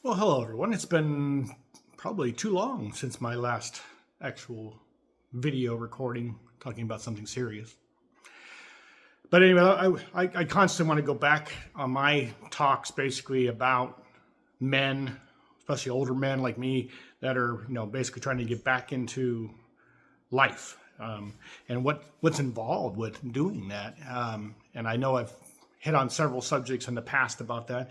Well, hello everyone. It's been probably too long since my last actual video recording talking about something serious. But anyway, I constantly want to go back on my talks basically about men, especially older men like me, that are basically trying to get back into life and what's involved with doing that. And I know I've hit on several subjects in the past about that.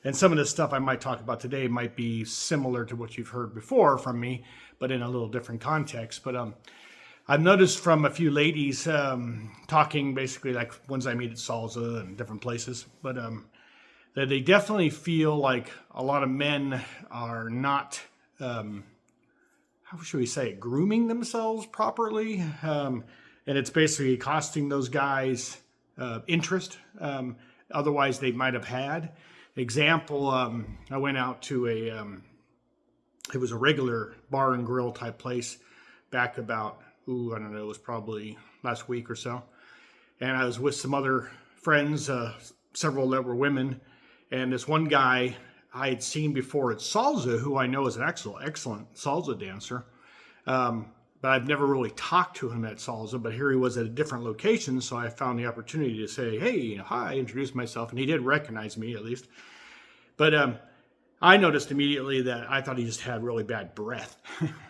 And some of the stuff I might talk about today might be similar to what you've heard before from me, but in a little different context. But I've noticed from a few ladies talking, basically like ones I meet at Salsa and different places, but that they definitely feel like a lot of men are not, how should we say it, grooming themselves properly. And it's basically costing those guys interest. Otherwise they might have had. Example, I went out to it was a regular bar and grill type place back about, I don't know, it was probably last week or so. And I was with some other friends, several that were women. And this one guy I had seen before at Salsa, who I know is an excellent salsa dancer. But I've never really talked to him at Salsa, but here he was at a different location, so I found the opportunity to say, hey, hi, introduce myself, and he did recognize me at least. But I noticed immediately that I thought he just had really bad breath.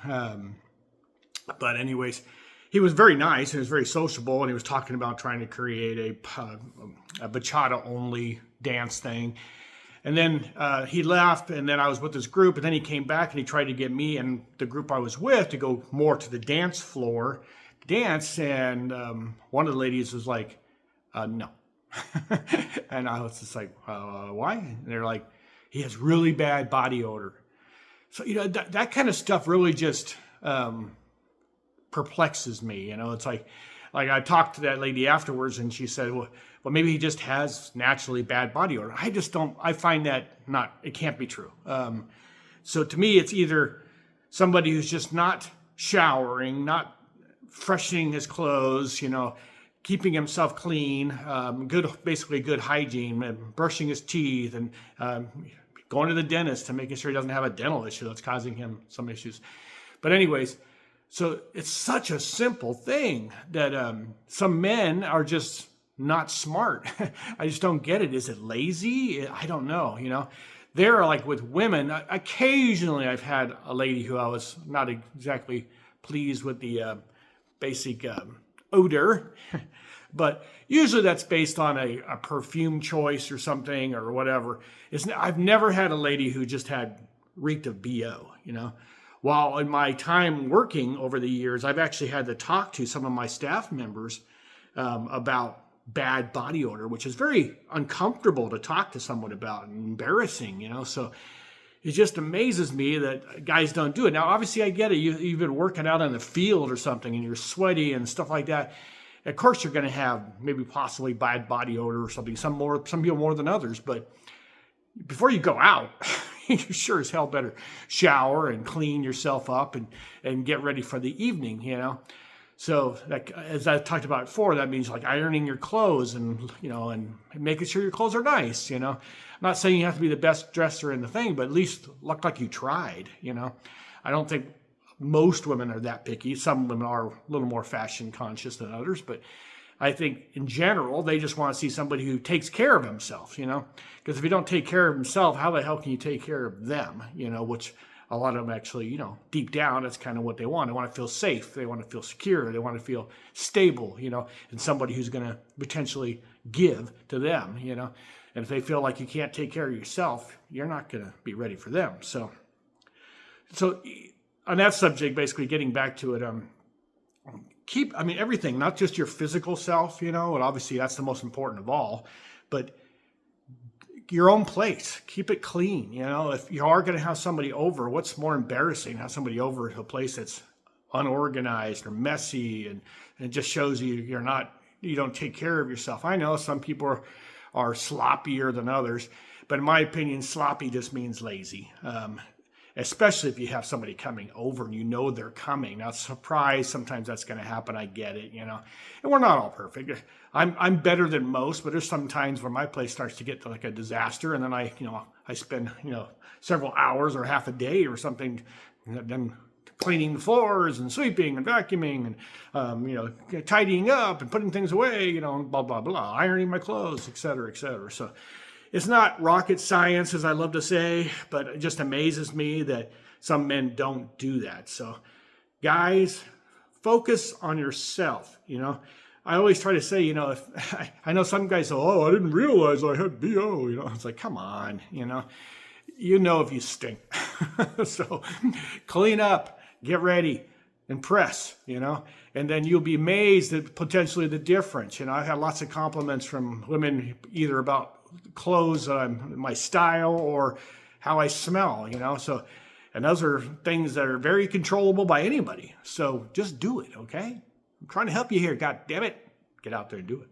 But anyways, he was very nice, and he was very sociable, and he was talking about trying to create a bachata-only dance thing. And then he left, and then I was with this group, and then he came back, and he tried to get me and the group I was with to go more to the dance floor, dance, and one of the ladies was like, no. And I was just like, why? And they're like, he has really bad body odor. So, that kind of stuff really just perplexes me. It's like I talked to that lady afterwards, and she said, well, maybe he just has naturally bad body odor. I find that it can't be true. So to me, it's either somebody who's just not showering, not freshening his clothes, keeping himself clean, basically good hygiene, and brushing his teeth, and going to the dentist and making sure he doesn't have a dental issue that's causing him some issues. But anyways, so it's such a simple thing that some men are just not smart. I just don't get it. Is it lazy? I don't know. They're like with women. Occasionally I've had a lady who I was not exactly pleased with the basic odor, but usually that's based on a perfume choice or something or whatever. I've never had a lady who just had reeked of BO, While in my time working over the years, I've actually had to talk to some of my staff members about bad body odor, which is very uncomfortable to talk to someone about and embarrassing, So it just amazes me that guys don't do it. Now, obviously, I get it. You've been working out in the field or something and you're sweaty and stuff like that. Of course, you're going to have maybe possibly bad body odor or something, some people more than others. But before you go out, you sure as hell better shower and clean yourself up and get ready for the evening, So as I talked about before, that means like ironing your clothes and, and making sure your clothes are nice, I'm not saying you have to be the best dresser in the thing, but at least look like you tried, I don't think most women are that picky. Some women are a little more fashion conscious than others, but I think in general, they just want to see somebody who takes care of himself, because if you don't take care of himself, how the hell can you take care of them, which a lot of them actually, deep down, that's kind of what they want. They want to feel safe. They want to feel secure. They want to feel stable, and somebody who's going to potentially give to them, and if they feel like you can't take care of yourself, you're not going to be ready for them. So on that subject, basically getting back to it, everything, not just your physical self, and obviously that's the most important of all, but your own place, keep it clean. If you are going to have somebody over, what's more embarrassing, have somebody over to a place that's unorganized or messy, and it just shows you don't take care of yourself. I know some people are sloppier than others, but in my opinion, sloppy just means lazy. especially if you have somebody coming over and you know they're coming. Now, surprise, sometimes that's going to happen. I get it, you know, and we're not all perfect. I'm better than most, but there's some times where my place starts to get to like a disaster, and then I spend, several hours or half a day or something, then cleaning the floors and sweeping and vacuuming and, tidying up and putting things away, blah, blah, blah, ironing my clothes, et cetera, et cetera. So it's not rocket science, as I love to say, but it just amazes me that some men don't do that. So guys, focus on yourself. I always try to say, if I know some guys say, oh, I didn't realize I had BO, it's like, come on, if you stink. So clean up. Get ready and press, and then you'll be amazed at potentially the difference. I've had lots of compliments from women either about clothes, my style, or how I smell, So, and those are things that are very controllable by anybody. So just do it, okay? I'm trying to help you here. God damn it. Get out there and do it.